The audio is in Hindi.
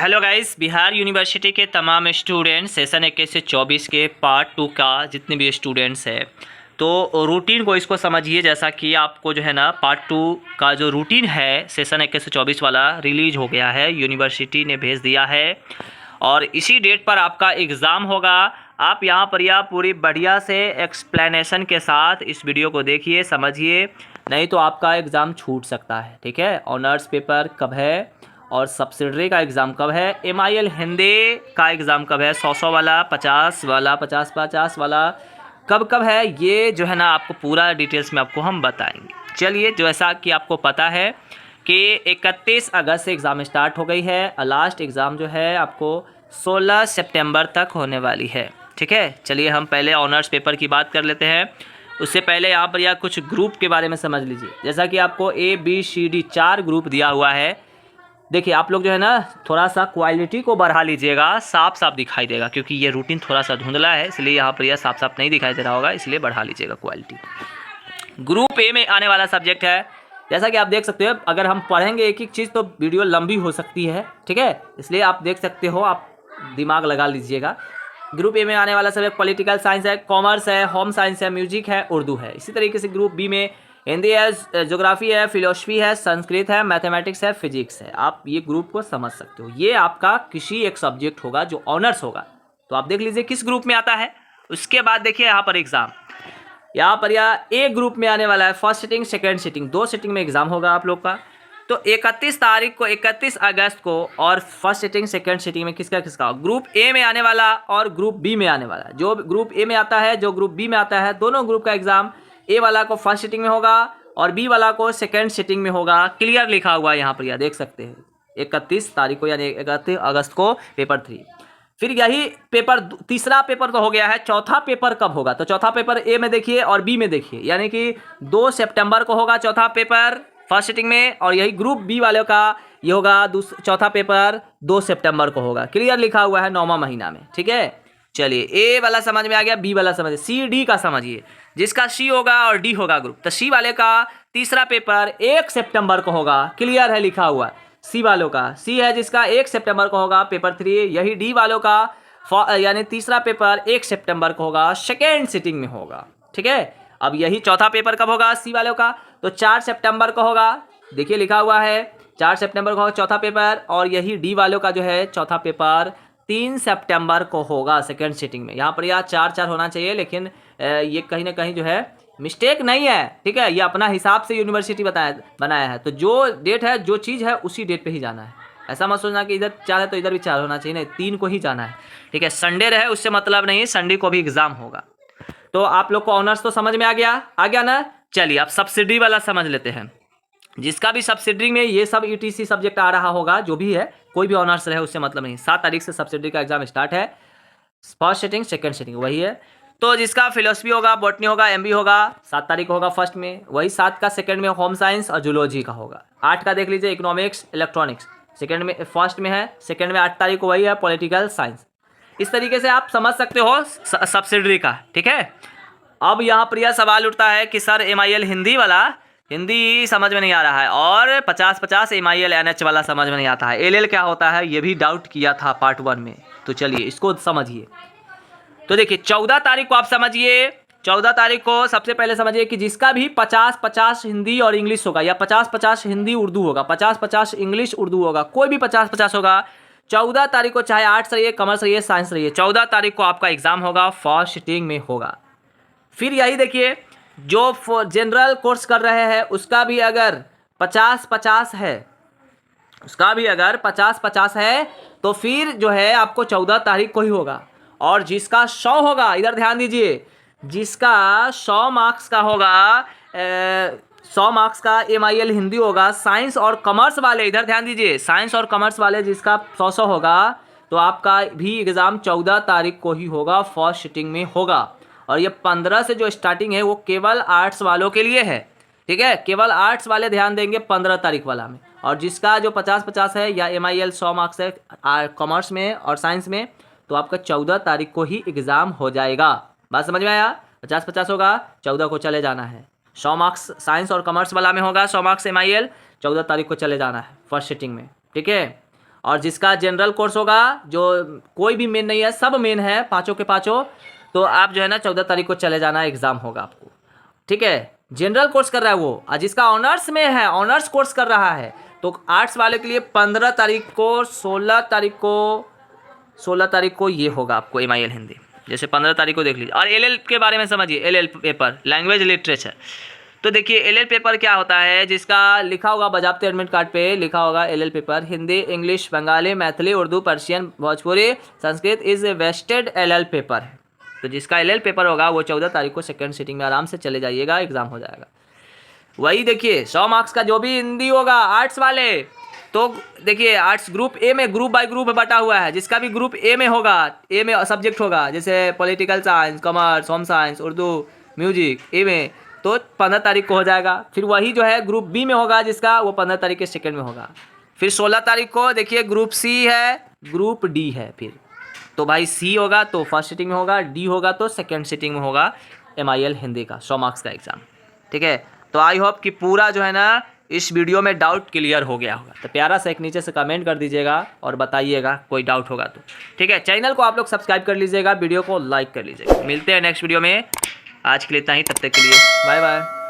हेलो गाइस, बिहार यूनिवर्सिटी के तमाम स्टूडेंट्स सेशन 21 से 24 के पार्ट 2 का जितने भी स्टूडेंट्स हैं तो रूटीन को इसको समझिए। जैसा कि आपको जो है ना पार्ट 2 का जो रूटीन है सेशन 21 से 24 वाला रिलीज हो गया है, यूनिवर्सिटी ने भेज दिया है और इसी डेट पर आपका एग्ज़ाम होगा। आप यहाँ पर या पूरी बढ़िया से एक्सप्लेनेशन के साथ इस वीडियो को देखिए, समझिए, नहीं तो आपका एग्ज़ाम छूट सकता है। ठीक है, ऑनर्स पेपर कब है और सब्सिडरी का एग्ज़ाम कब है, MIL हिंदी का एग्ज़ाम कब है, 100 वाला, 50 वाला, 50 वाला कब कब है, ये जो है ना आपको पूरा डिटेल्स में आपको हम बताएंगे। चलिए, जैसा कि आपको पता है कि 31 अगस्त से एग्ज़ाम स्टार्ट हो गई है और लास्ट एग्ज़ाम जो है आपको 16 सितंबर तक होने वाली है। ठीक है, चलिए हम पहले ऑनर्स पेपर की बात कर लेते हैं। उससे पहले यहाँ पर या कुछ ग्रुप के बारे में समझ लीजिए। जैसा कि आपको ABCD 4 ग्रुप दिया हुआ है। देखिए, आप लोग जो है ना थोड़ा सा क्वालिटी को बढ़ा लीजिएगा, साफ साफ दिखाई देगा, क्योंकि ये रूटीन थोड़ा सा धुंधला है, इसलिए यहाँ पर यह साफ साफ नहीं दिखाई दे रहा होगा, इसलिए बढ़ा लीजिएगा क्वालिटी। ग्रुप A में आने वाला सब्जेक्ट है, जैसा कि आप देख सकते हो। अगर हम पढ़ेंगे एक एक चीज़ तो वीडियो लंबी हो सकती है। ठीक है, इसलिए आप देख सकते हो, आप दिमाग लगा लीजिएगा। ग्रुप A में आने वाला सब्जेक्ट पॉलिटिकल साइंस है, कॉमर्स है, होम साइंस है, म्यूजिक है, उर्दू है। इसी तरीके से ग्रुप B में हिंदी है, ज्योग्राफी है, फिलोसफी है, संस्कृत है, मैथमेटिक्स है, फिजिक्स है। आप ये ग्रुप को समझ सकते हो। ये आपका किसी एक सब्जेक्ट होगा जो ऑनर्स होगा, तो आप देख लीजिए किस ग्रुप में आता है। उसके बाद देखिए यहाँ पर एग्ज़ाम, यहाँ पर यह A ग्रुप में आने वाला है। First sitting, second sitting, 2 sitting में एग्ज़ाम होगा आप लोग का। तो 31 तारीख को, 31 अगस्त को, और फर्स्ट सिटिंग सेकेंड सिटिंग में किसका किसका, ग्रुप A में आने वाला और ग्रुप B में आने वाला। जो ग्रुप A में आता है, जो ग्रुप B में आता है, दोनों ग्रुप का एग्ज़ाम A वाला को फर्स्ट सिटिंग में होगा और B वाला को सेकेंड सिटिंग में होगा। क्लियर लिखा हुआ है यहाँ पर, यह देख सकते हैं 31 तारीख को यानी 31 अगस्त को पेपर 3। फिर यही पेपर, तीसरा पेपर तो हो गया है, चौथा पेपर कब होगा, तो चौथा पेपर A में देखिए और B में देखिए, यानी कि 2 सितंबर को होगा चौथा पेपर फर्स्ट सिटिंग में, और यही ग्रुप B वालों का ये होगा चौथा पेपर 2 सितंबर को होगा। क्लियर लिखा हुआ है 9वां महीना में। ठीक है, चलिए A वाला समझ में आ गया, B वाला समझिए। C D का समझिए, जिसका C होगा और D होगा ग्रुप, तो C वाले का तीसरा पेपर 1 सितंबर को होगा। क्लियर है लिखा हुआ C वालों का, C है जिसका 1 सितंबर को होगा पेपर 3। यही D वालों का यानी तीसरा पेपर 1 सितंबर को होगा, सेकेंड सिटिंग में होगा। ठीक है, अब यही चौथा पेपर कब होगा C वालों का, तो 4 सितंबर को होगा। देखिए लिखा हुआ है 4 सितंबर को होगा चौथा पेपर, और यही D वालों का जो है चौथा पेपर 3 सितंबर को होगा सेकेंड सिटिंग में। यहाँ पर यह 4 होना चाहिए, लेकिन ये कहीं ना कहीं जो है मिस्टेक नहीं है। ठीक है, ये अपना हिसाब से यूनिवर्सिटी बनाया है, तो जो डेट है, जो चीज़ है, उसी डेट पे ही जाना है। ऐसा मत सोचना कि इधर 4 है तो इधर भी 4 होना चाहिए, नहीं, 3 को ही जाना है। ठीक है, संडे रहे उससे मतलब नहीं, संडे को भी एग्ज़ाम होगा। तो आप लोग को ऑनर्स तो समझ में आ गया ना। चलिए अब सब्सिडी वाला समझ लेते हैं। जिसका भी सब्सिडी में ये सब ETC सब्जेक्ट आ रहा होगा, जो भी है, कोई भी ऑनर्स रहे उससे मतलब नहीं। 7 तारीख से सब्सिडी का एग्जाम स्टार्ट है, फर्स्ट सिटिंग सेकेंड सिटिंग वही है। तो जिसका फिलोसफी होगा, बॉटनी होगा, MB होगा, 7 तारीख को होगा फर्स्ट में, वही 7 का सेकंड में होम साइंस और जूलॉजी का होगा। 8 का देख लीजिए इकोनॉमिक्स, इलेक्ट्रॉनिक्स, सेकंड में, फर्स्ट में है, सेकंड में 8 तारीख को वही है पॉलिटिकल साइंस। इस तरीके से आप समझ सकते हो सब्सिडरी का। ठीक है, अब यहाँ पर यह सवाल उठता है कि सर MIL हिंदी वाला, हिंदी समझ में नहीं आ रहा है, और 50 MIL NH वाला समझ में नहीं आता है, LL क्या होता है, ये भी डाउट किया था पार्ट 1 में। तो चलिए इसको समझिए। तो देखिए 14 तारीख को आप समझिए, 14 तारीख को सबसे पहले समझिए कि जिसका भी 50 हिंदी और इंग्लिश होगा, या 50 हिंदी उर्दू होगा, 50 इंग्लिश उर्दू होगा, कोई भी 50 होगा, 14 तारीख को, चाहे आर्ट्स रहिए, कॉमर्स रहिए, साइंस रहिए, 14 तारीख को आपका एग्जाम होगा, फर्स्ट सिटिंग में होगा। फिर यही देखिए, जो जनरल कोर्स कर रहे हैं उसका भी अगर 50 है, उसका भी अगर 50 है, तो फिर जो है आपको 14 तारीख को ही होगा। और जिसका 100 होगा, इधर ध्यान दीजिए, जिसका 100 मार्क्स का होगा, 100 मार्क्स का MIL हिंदी होगा, साइंस और कॉमर्स वाले, इधर ध्यान दीजिए, साइंस और कॉमर्स वाले जिसका 100 होगा, तो आपका भी एग्ज़ाम 14 तारीख को ही होगा, फर्स्ट सिटिंग में होगा। और ये 15 से जो स्टार्टिंग है वो केवल आर्ट्स वालों के लिए है। ठीक है, केवल आर्ट्स वाले ध्यान देंगे 15 तारीख वाला में। और जिसका जो 50 है या MIL 100 मार्क्स है कॉमर्स में और साइंस में, तो आपका 14 तारीख को ही एग्ज़ाम हो जाएगा। बात समझ में आया? 50 होगा, 14 को चले जाना है। 100 मार्क्स साइंस और कॉमर्स वाला में होगा, 100 मार्क्स MIL, 14 तारीख को चले जाना है फर्स्ट सिटिंग में। ठीक है, और जिसका जनरल कोर्स होगा, जो कोई भी मेन नहीं है, सब मेन है, पाँचों के पाँचों, तो आप जो है ना 14 तारीख को चले जाना, एग्ज़ाम होगा आपको, ठीक है। जनरल कोर्स कर रहा है वो, और जिसका ऑनर्स में है, ऑनर्स कोर्स कर रहा है, तो आर्ट्स वाले के लिए 15 तारीख को, 16 तारीख को ये होगा आपको MIL हिंदी। जैसे 15 तारीख को देख लीजिए। और LL के बारे में समझिए, LL पेपर लैंग्वेज लिटरेचर। तो देखिए LL पेपर क्या होता है, जिसका लिखा होगा बजाबते एडमिट कार्ड पे लिखा होगा LL paper, Hindi, English, Bengali, Maithili, Urdu, Persian, Bhojpuri, Sanskrit is wasted LL paper है। तो जिसका LL पेपर होगा वो 14 तारीख को सेकंड सीटिंग में आराम से चले जाइएगा, एग्जाम हो जाएगा। वही देखिए 100 मार्क्स का जो भी हिंदी होगा आर्ट्स वाले, तो देखिए आर्ट्स ग्रुप ए में, ग्रुप बाय ग्रुप बटा हुआ है, जिसका भी ग्रुप ए में होगा, ए में सब्जेक्ट होगा, जैसे political science, commerce, home science, Urdu, music, A में, तो 15 तारीख को हो जाएगा। फिर वही जो है ग्रुप बी में होगा जिसका, वो 15 तारीख के सेकंड में होगा। फिर 16 तारीख को देखिए ग्रुप सी है, ग्रुप डी है, फिर तो भाई सी होगा तो फर्स्ट सीटिंग में होगा, डी होगा तो सेकंड सीटिंग में होगा MIL हिंदी का 100 मार्क्स का एग्ज़ाम, ठीक है। तो आई होप कि पूरा जो है ना इस वीडियो में डाउट क्लियर हो गया होगा। तो प्यारा सा एक नीचे से कमेंट कर दीजिएगा और बताइएगा कोई डाउट होगा तो, ठीक है। चैनल को आप लोग सब्सक्राइब कर लीजिएगा, वीडियो को लाइक कर लीजिएगा। मिलते हैं नेक्स्ट वीडियो में, आज के लिए इतना ही, तब तक के लिए बाय बाय।